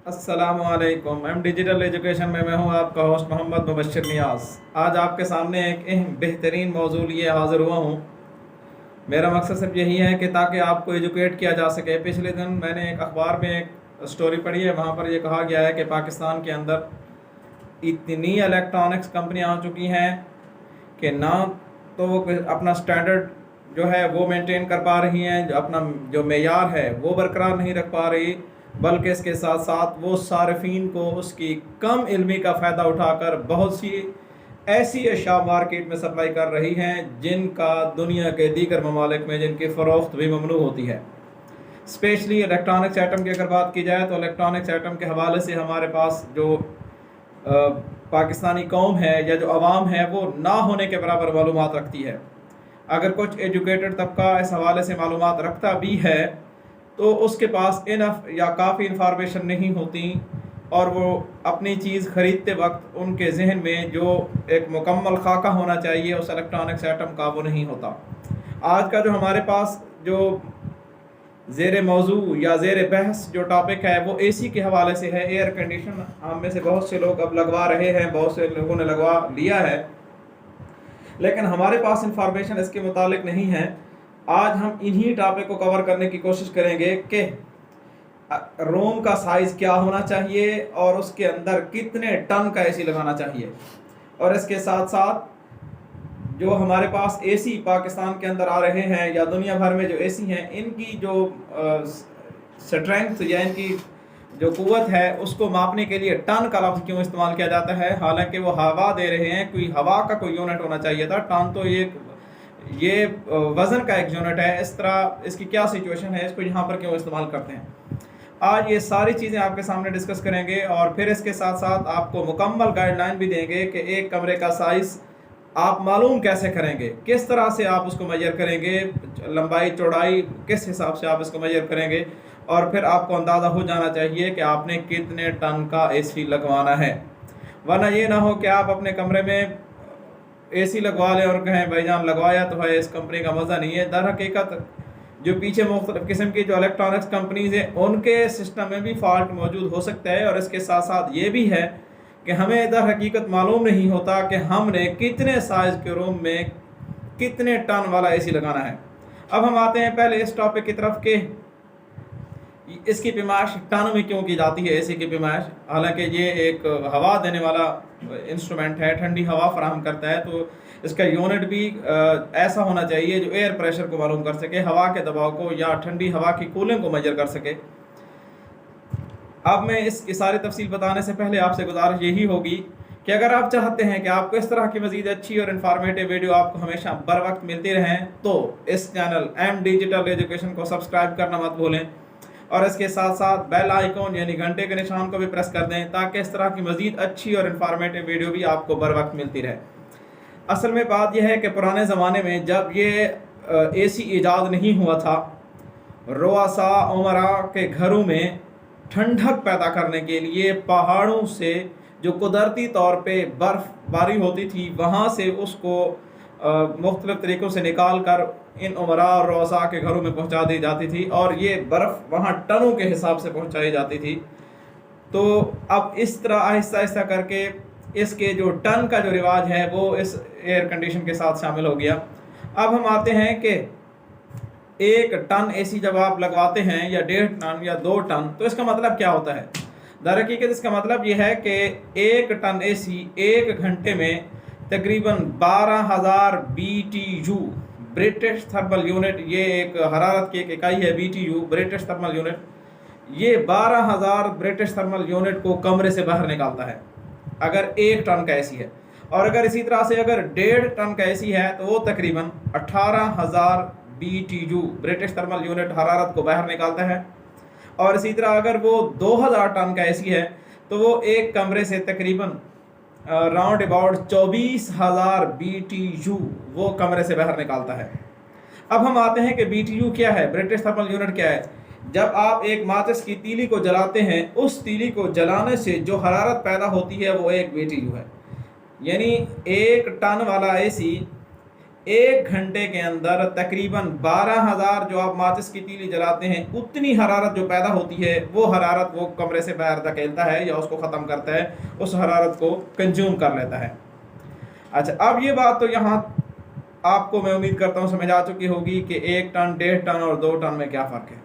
अस्सलाम वालेकुम। M digital education में मैं हूं आपका होस्ट मोहम्मद मुबशर नियाज़। आज आपके सामने एक अहम बेहतरीन मौजू लिए हाज़िर हुआ हूं। मेरा मकसद सिर्फ यही है कि ताकि आपको एजुकेट किया जा सके। पिछले दिन मैंने एक अखबार में एक स्टोरी पढ़ी है, वहाँ पर यह कहा गया है कि पाकिस्तान के अंदर इतनी इलेक्ट्रॉनिक्स कंपनियाँ आ चुकी हैं कि ना तो वो अपना स्टैंडर्ड जो है वो मेंटेन कर पा रही हैं, जो अपना जो मेयार है वो बरकरार नहीं रख पा रही, बल्कि इसके साथ साथ वो सार्फिन को उसकी कम इल्मी का फ़ायदा उठाकर बहुत सी ऐसी अशिया मार्केट में सप्लाई कर रही हैं जिनका दुनिया के दीगर ममालिक में जिनकी फ़रोख्त भी ममनू होती है। स्पेशली इलेक्ट्रॉनिक्स आइटम की अगर बात की जाए तो इलेक्ट्रॉनिक्स आइटम के हवाले से हमारे पास जो पाकिस्तानी कौम है या जो आवाम है वो ना होने के बराबर मालूमात रखती है। अगर कुछ एजुकेटेड तबका इस हवाले से मालूमात रखता भी है तो उसके पास इनफ या काफ़ी इंफॉर्मेशन नहीं होती और वो अपनी चीज़ ख़रीदते वक्त उनके जहन में जो एक मुकम्मल खाका होना चाहिए उस इलेक्ट्रॉनिक्स आइटम का वो नहीं होता। आज का जो हमारे पास जो ज़ेर मौजू या ज़ेर बहस जो टॉपिक है वो एसी के हवाले से है। एयर कंडीशन हम में से बहुत से लोग अब लगवा रहे हैं, बहुत से लोगों ने लगवा लिया है, लेकिन हमारे पास इंफॉर्मेशन इसके मुतालिक नहीं है। आज हम इन्हीं टॉपिक को कवर करने की कोशिश करेंगे कि रूम का साइज़ क्या होना चाहिए और उसके अंदर कितने टन का एसी लगाना चाहिए, और इसके साथ साथ जो हमारे पास एसी पाकिस्तान के अंदर आ रहे हैं या दुनिया भर में जो एसी हैं इनकी जो स्ट्रेंथ या इनकी जो कुव्वत है उसको मापने के लिए टन का लफ्ज़ क्यों इस्तेमाल किया जाता है, हालांकि वो हवा दे रहे हैं। कोई हवा का कोई यूनिट होना चाहिए था, टन तो ये वज़न का एक यूनिट है। इस तरह इसकी क्या सिचुएशन है, इसको यहाँ पर क्यों इस्तेमाल करते हैं। आज ये सारी चीज़ें आपके सामने डिस्कस करेंगे और फिर इसके साथ साथ आपको मुकम्मल गाइडलाइन भी देंगे कि एक कमरे का साइज़ आप मालूम कैसे करेंगे, किस तरह से आप उसको मेजर करेंगे, लंबाई चौड़ाई किस हिसाब से आप इसको मेजर करेंगे, और फिर आपको अंदाज़ा हो जाना चाहिए कि आपने कितने टन का एसी लगवाना है। वरना ये ना हो कि आप अपने कमरे में एसी लगवा लें और कहें भाईजान लगवाया तो है, इस कंपनी का मज़ा नहीं है। दर हकीकत जो पीछे मुख्तलिफ़ किस्म की जो इलेक्ट्रॉनिक्स कंपनीज़ हैं उनके सिस्टम में भी फॉल्ट मौजूद हो सकता है, और इसके साथ साथ ये भी है कि हमें दर हकीकत मालूम नहीं होता कि हमने कितने साइज़ के रूम में कितने टन वाला एसी लगाना है। अब हम आते हैं पहले इस टॉपिक की तरफ कि इसकी पैमाइश टन में क्यों की जाती है। एसी की पैमाइश, हालांकि ये एक हवा देने वाला इंस्ट्रूमेंट है, ठंडी हवा फराहम करता है, तो इसका यूनिट भी ऐसा होना चाहिए जो एयर प्रेशर को मालूम कर सके, हवा के दबाव को या ठंडी हवा की कूलिंग को मेजर कर सके। अब मैं इसकी सारी तफसील बताने से पहले आपसे गुजारिश यही होगी कि अगर आप चाहते हैं कि आपको इस तरह की मज़ीद अच्छी और इन्फॉर्मेटिव वीडियो आपको हमेशा बर वक्त मिलती रहें तो इस चैनल एम डिजिटल एजुकेशन को सब्सक्राइब करना मत भूलें, और इसके साथ साथ बेल आइकॉन यानी घंटे के निशान को भी प्रेस कर दें ताकि इस तरह की मज़ीद अच्छी और इन्फॉर्मेटिव वीडियो भी आपको बर वक्त मिलती रहे। असल में बात यह है कि पुराने ज़माने में जब ये एसी ईजाद नहीं हुआ था, रुआसा उमरा के घरों में ठंडक पैदा करने के लिए पहाड़ों से जो कुदरती तौर पे बर्फ़बारी होती थी वहाँ से उसको मुख्तलिफ़ तरीक़ों से निकाल कर इन उमरा और रुआसा के घरों में पहुँचा दी जाती थी, और ये बर्फ़ वहाँ टनों के हिसाब से पहुँचाई जाती थी। तो अब इस तरह आहिस्ता आहिस्ता करके इसके जो टन का जो रिवाज है वो इस एयर कंडीशन के साथ शामिल हो गया। अब हम आते हैं कि एक टन एसी जब आप लगवाते हैं या 1.5 टन या 2 टन, तो इसका मतलब क्या होता है। दर हकीकत इसका मतलब यह है कि 1 टन एसी 1 घंटे में तकरीबन 12,000 BTU ब्रिटिश थर्मल यूनिट, ये एक हरारत की एक इकाई है BTU ब्रिटिश थर्मल यूनिट, ये 12,000 ब्रिटिश थर्मल यूनिट को कमरे से बाहर निकालता है अगर 1 टन का एसी है। और अगर इसी तरह से अगर 1.5 टन का एसी है तो वो तकरीबन 18,000 BTU ब्रिटिश थर्मल यूनिट हरारत को बाहर निकालता है। और इसी तरह अगर वो 2,000 टन का एसी है तो वो एक कमरे से तकरीबन राउंड अबाउट 24,000 BTU वो कमरे से बाहर निकालता है। अब हम आते हैं कि BTU क्या है, ब्रिटिश थर्मल यूनिट क्या है। जब आप एक माचिस की तीली को जलाते हैं, उस तीली को जलाने से जो हरारत पैदा होती है वो 1 BTU है। यानी 1 टन वाला एसी 1 घंटे के अंदर तकरीबन 12,000 जो आप माचिस की तीली जलाते हैं उतनी हरारत जो पैदा होती है वो हरारत वो कमरे से बाहर धकेलता है या उसको ख़त्म करता है, उस हरारत को कंज्यूम कर लेता है। अच्छा, अब ये बात तो यहाँ आपको मैं उम्मीद करता हूँ समझ आ चुकी होगी कि 1 टन, 1.5 टन और 2 टन में क्या फ़र्क है।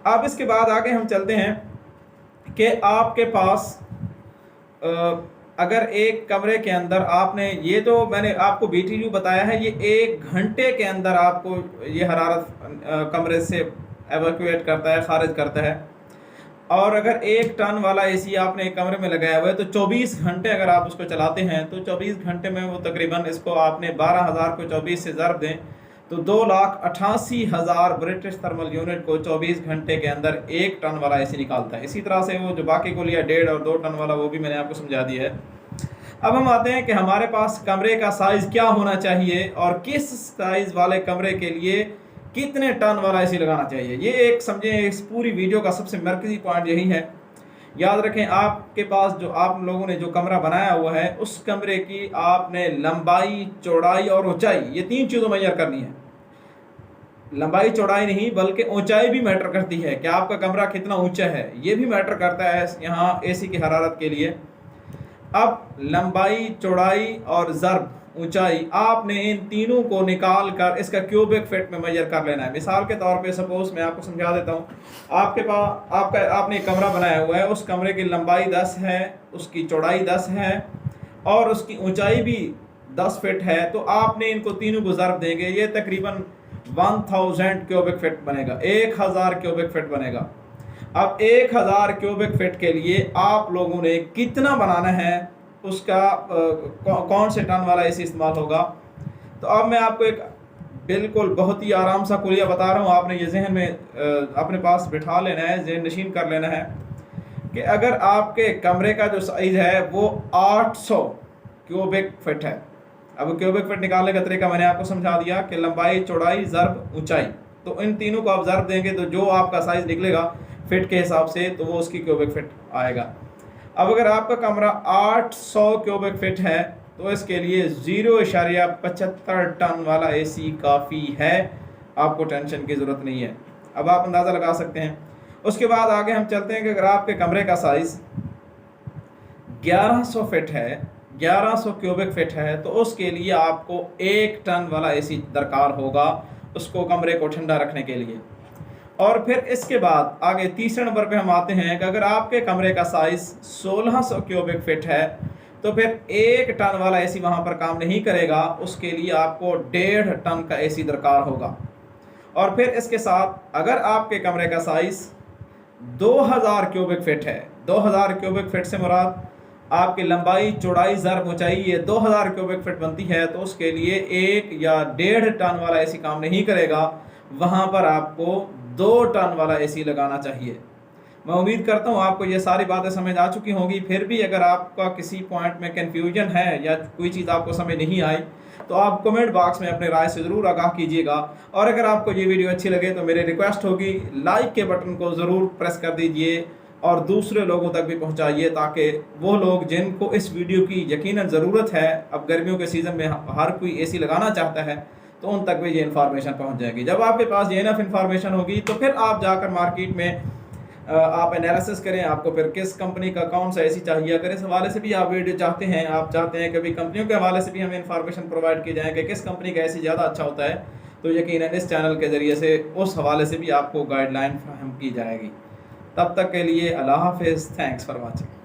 अब इसके बाद आगे हम चलते हैं कि आपके पास अगर एक कमरे के अंदर आपने, ये तो मैंने आपको BTU बताया है, ये 1 घंटे के अंदर आपको ये हरारत कमरे से एवैक्यूएट करता है, खारिज करता है। और अगर 1 टन वाला AC आपने एक कमरे में लगाया हुआ है तो 24 घंटे अगर आप उसको चलाते हैं तो 24 घंटे में वो तकरीबन, इसको आपने 12,000 को 24 से ज़रब दें तो 2,88,000 ब्रिटिश थर्मल यूनिट को 24 घंटे के अंदर 1 टन वाला AC निकालता है। इसी तरह से वो जो बाकी को लिया 1.5 और 2 टन वाला, वो भी मैंने आपको समझा दिया है। अब हम आते हैं कि हमारे पास कमरे का साइज़ क्या होना चाहिए और किस साइज़ वाले कमरे के लिए कितने टन वाला AC लगाना चाहिए। ये एक समझें इस पूरी वीडियो का सबसे मरकज़ी पॉइंट यही है। याद रखें, आपके पास जो आप लोगों ने जो कमरा बनाया हुआ है उस कमरे की आपने लंबाई, चौड़ाई और ऊंचाई, ये 3 चीज़ों मेजर करनी है। लंबाई चौड़ाई नहीं बल्कि ऊंचाई भी मैटर करती है कि आपका कमरा कितना ऊंचा है, ये भी मैटर करता है यहाँ AC की हरारत के लिए। अब लंबाई, चौड़ाई और ज़रब ऊंचाई, आपने इन तीनों को निकाल कर इसका क्यूबिक फीट में मेजर कर लेना है। मिसाल के तौर पे सपोज मैं आपको समझा देता हूँ, आपके पास आपने एक कमरा बनाया हुआ है, उस कमरे की लंबाई 10 है, उसकी चौड़ाई 10 है और उसकी ऊंचाई भी 10 फीट है, तो आपने इनको तीनों को ज़रब देंगे, ये तकरीबन 1000 क्यूबिक फीट बनेगा, 1000 क्यूबिक फीट बनेगा। अब 1000 क्यूबिक फीट के लिए आप लोगों ने कितना बनाना है, उसका कौन से टन वाला AC इस्तेमाल होगा। तो अब मैं आपको एक बिल्कुल बहुत ही आराम सा कुलिया बता रहा हूँ, आपने ये जहन में अपने पास बिठा लेना है, जहन नशीन कर लेना है कि अगर आपके कमरे का जो साइज़ है वो 800 क्यूबिक फीट है। अब क्यूबिक फीट निकालने का तरीका मैंने आपको समझा दिया कि लंबाई, चौड़ाई, ज़रब, ऊंचाई, तो इन तीनों को आप ज़रब देंगे तो जो आपका साइज़ निकलेगा फिट के हिसाब से तो वो उसकी क्यूबिक फीट आएगा। अब अगर आपका कमरा 800 क्यूबिक फीट है तो इसके लिए 0.75 टन वाला AC काफ़ी है, आपको टेंशन की ज़रूरत नहीं है। अब आप अंदाज़ा लगा सकते हैं। उसके बाद आगे हम चलते हैं कि अगर आपके कमरे का साइज़ 1100 फीट है, 1100 क्यूबिक फीट है, तो उसके लिए आपको 1 टन वाला AC दरकार होगा उसको कमरे को ठंडा रखने के लिए। और फिर इसके बाद आगे तीसरे नंबर पे हम आते हैं कि अगर आपके कमरे का साइज़ 1600 क्यूबिक फीट है तो फिर 1 टन वाला AC वहाँ पर काम नहीं करेगा, उसके लिए आपको 1.5 टन का AC दरकार होगा। और फिर इसके साथ अगर आपके कमरे का साइज़ 2000 क्यूबिक फीट है, 2000 क्यूबिक फीट से मुराद आपकी लंबाई, चौड़ाई, ज़रब, ऊंचाई, ये 2000 क्यूबिक फीट बनती है, तो उसके लिए 1 या 1.5 टन वाला AC काम नहीं करेगा, वहाँ पर आपको 2 टन वाला AC लगाना चाहिए। मैं उम्मीद करता हूँ आपको ये सारी बातें समझ आ चुकी होंगी। फिर भी अगर आपका किसी पॉइंट में कन्फ्यूजन है या कोई चीज़ आपको समझ नहीं आई तो आप कमेंट बॉक्स में अपने राय से ज़रूर आगाह कीजिएगा। और अगर आपको ये वीडियो अच्छी लगे तो मेरी रिक्वेस्ट होगी लाइक के बटन को ज़रूर प्रेस कर दीजिए और दूसरे लोगों तक भी पहुँचाइए, ताकि वो लोग जिनको इस वीडियो की यकीनन ज़रूरत है, अब गर्मियों के सीज़न में हर कोई AC लगाना चाहता है, तो उन तक भी ये इन्फॉर्मेशन पहुंच जाएगी। जब आपके पास ये इनफ इन्फॉर्मेशन होगी तो फिर आप जाकर मार्केट में आप एनालिसिस करें, आपको फिर किस कंपनी का कौन सा AC चाहिए। अगर इस हवाले से भी आप वीडियो चाहते हैं, आप चाहते हैं कभी कंपनियों के हवाले से भी हमें इन्फॉर्मेशन प्रोवाइड की जाए कि किस कंपनी का AC ज़्यादा अच्छा होता है, तो यकीनन इस चैनल के ज़रिए से उस हवाले से भी आपको गाइडलाइन फराहम की जाएगी। तब तक के लिए अल्लाह हाफ़िज़, थैंक्स फॉर वॉचिंग।